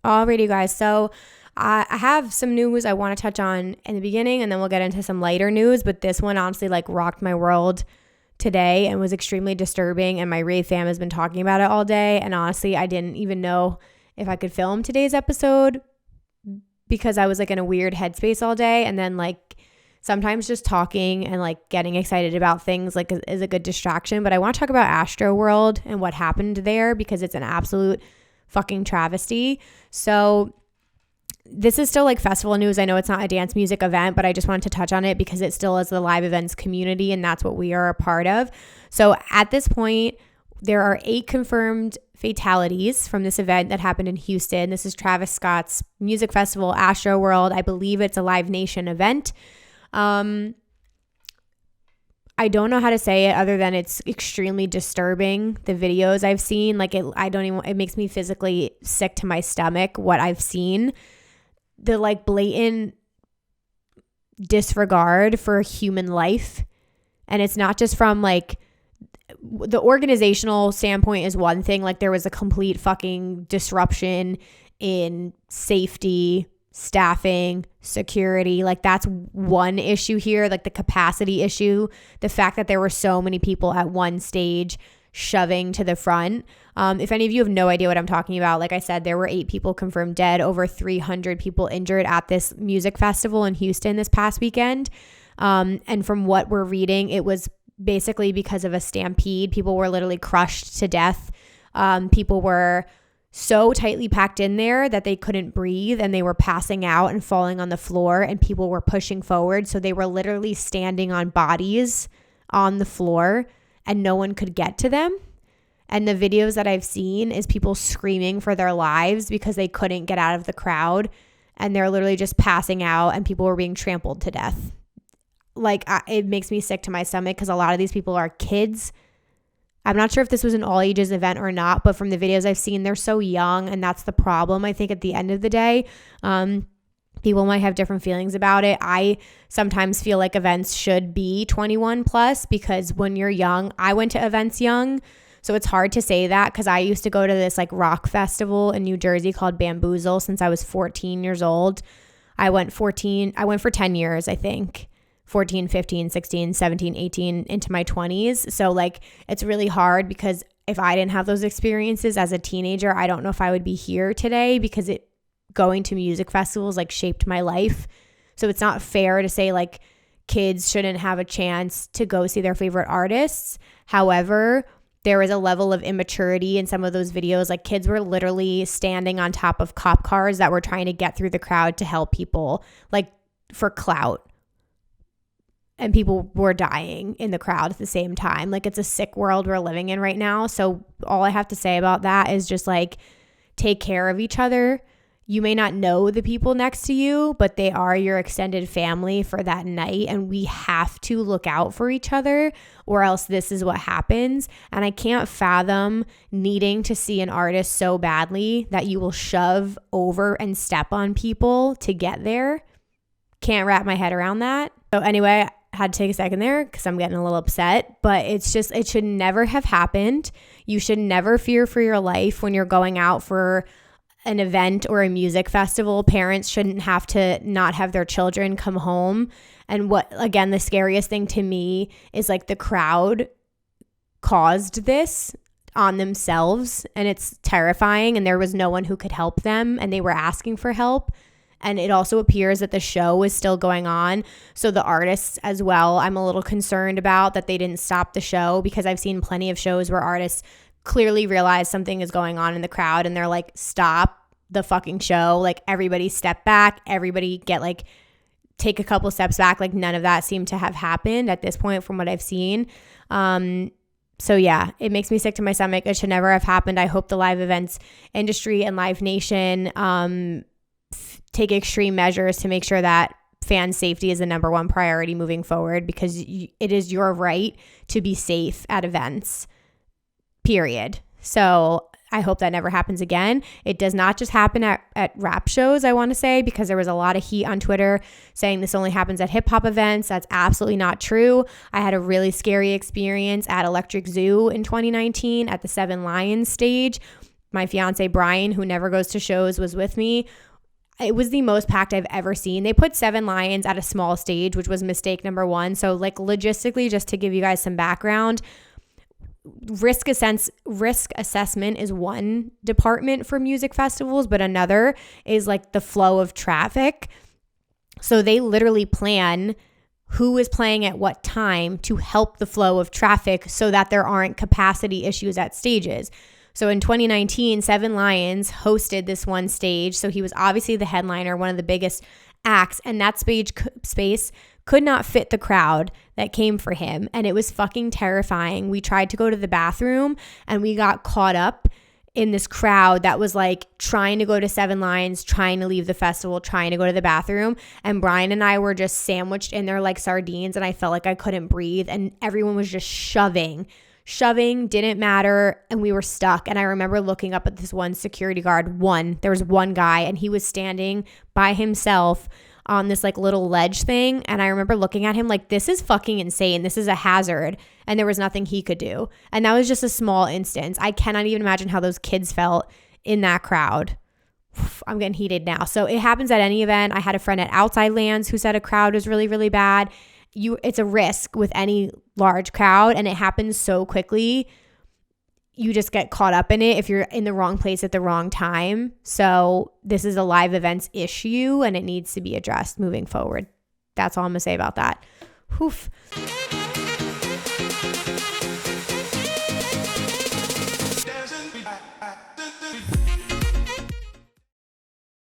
Alrighty, guys. So I have some news I want to touch on in the beginning, and then we'll get into some lighter news. But this one honestly like rocked my world today and was extremely disturbing. And my Rave fam has been talking about it all day. And honestly, I didn't even know if I could film today's episode because I was like in a weird headspace all day. And then like sometimes just talking and like getting excited about things like is a good distraction. But I want to talk about Astroworld and what happened there because it's an absolute fucking travesty. So this is still like festival news. I know it's not a dance music event, but I just wanted to touch on it because it still is the live events community and that's what we are a part of. So at this point, there are 8 confirmed fatalities from this event that happened in Houston. This is Travis Scott's music festival, Astroworld. I believe it's a Live Nation event. I don't know how to say it other than it's extremely disturbing. The videos I've seen, like it makes me physically sick to my stomach what I've seen. The like blatant disregard for human life. And it's not just from like the organizational standpoint is one thing. Like there was a complete fucking disruption in safety, staffing, security. Like that's one issue here, like the capacity issue, the fact that there were so many people at one stage shoving to the front. If any of you have no idea what I'm talking about, like I said, there were 8 people confirmed dead, over 300 people injured at this music festival in Houston this past weekend. And from what we're reading, it was basically because of a stampede. People were literally crushed to death. People were so tightly packed in there that they couldn't breathe and they were passing out and falling on the floor and people were pushing forward. So they were literally standing on bodies on the floor and no one could get to them. And the videos that I've seen is people screaming for their lives because they couldn't get out of the crowd and they're literally just passing out and people were being trampled to death. Like it makes me sick to my stomach because a lot of these people are kids. I'm not sure if this was an all ages event or not, but from the videos I've seen, they're so young and that's the problem. I think at the end of the day, people might have different feelings about it. I sometimes feel like events should be 21 plus because when you're young, I went to events young. So it's hard to say that because I used to go to this like rock festival in New Jersey called Bamboozle since I was 14 years old. I went for 10 years, I think. 14, 15, 16, 17, 18 into my 20s. So like it's really hard because if I didn't have those experiences as a teenager, I don't know if I would be here today because going to music festivals like shaped my life. So it's not fair to say like kids shouldn't have a chance to go see their favorite artists. However, there is a level of immaturity in some of those videos. Like kids were literally standing on top of cop cars that were trying to get through the crowd to help people like for clout. And people were dying in the crowd at the same time. Like it's a sick world we're living in right now. So all I have to say about that is just like take care of each other. You may not know the people next to you, but they are your extended family for that night. And we have to look out for each other or else this is what happens. And I can't fathom needing to see an artist so badly that you will shove over and step on people to get there. Can't wrap my head around that. So anyway, had to take a second there because I'm getting a little upset, but it's just, it should never have happened. You should never fear for your life when you're going out for an event or a music festival. Parents shouldn't have to not have their children come home. And what, again, the scariest thing to me is like the crowd caused this on themselves and it's terrifying and there was no one who could help them and they were asking for help. And it also appears that the show is still going on. So the artists as well, I'm a little concerned about that they didn't stop the show because I've seen plenty of shows where artists clearly realize something is going on in the crowd and they're like, stop the fucking show. Like everybody step back, everybody get like, take a couple steps back. Like none of that seemed to have happened at this point from what I've seen. So yeah, it makes me sick to my stomach. It should never have happened. I hope the live events industry and Live Nation, take extreme measures to make sure that fan safety is the number one priority moving forward because it is your right to be safe at events, period. So I hope that never happens again. It does not just happen at rap shows, I want to say, because there was a lot of heat on Twitter saying this only happens at hip hop events. That's absolutely not true. I had a really scary experience at Electric Zoo in 2019 at the Seven Lions stage. my fiance Brian, who never goes to shows, was with me. It was the most packed I've ever seen. They put 7 lions at a small stage, which was mistake number 1. So like logistically, just to give you guys some background, risk assessment is one department for music festivals, but another is like the flow of traffic. So they literally plan who is playing at what time to help the flow of traffic so that there aren't capacity issues at stages. So in 2019, 7 Lions hosted this one stage. So he was obviously the headliner, one of the biggest acts, and that space could not fit the crowd that came for him. And it was fucking terrifying. We tried to go to the bathroom and we got caught up in this crowd that was like trying to go to 7 Lions, trying to leave the festival, trying to go to the bathroom. And Brian and I were just sandwiched in there like sardines, and I felt like I couldn't breathe. And everyone was just shoving, didn't matter. And we were stuck. And I remember looking up at this one security guard. There was one guy, and he was standing by himself on this like little ledge thing. And I remember looking at him like, this is fucking insane. This is a hazard. And there was nothing he could do. And that was just a small instance. I cannot even imagine how those kids felt in that crowd. I'm getting heated now. So it happens at any event. I had a friend at Outside Lands who said a crowd was really, really bad. It's a risk with any large crowd, and it happens so quickly. You just get caught up in it if you're in the wrong place at the wrong time. So this is a live events issue, and it needs to be addressed moving forward. That's all I'm going to say about that. Oof.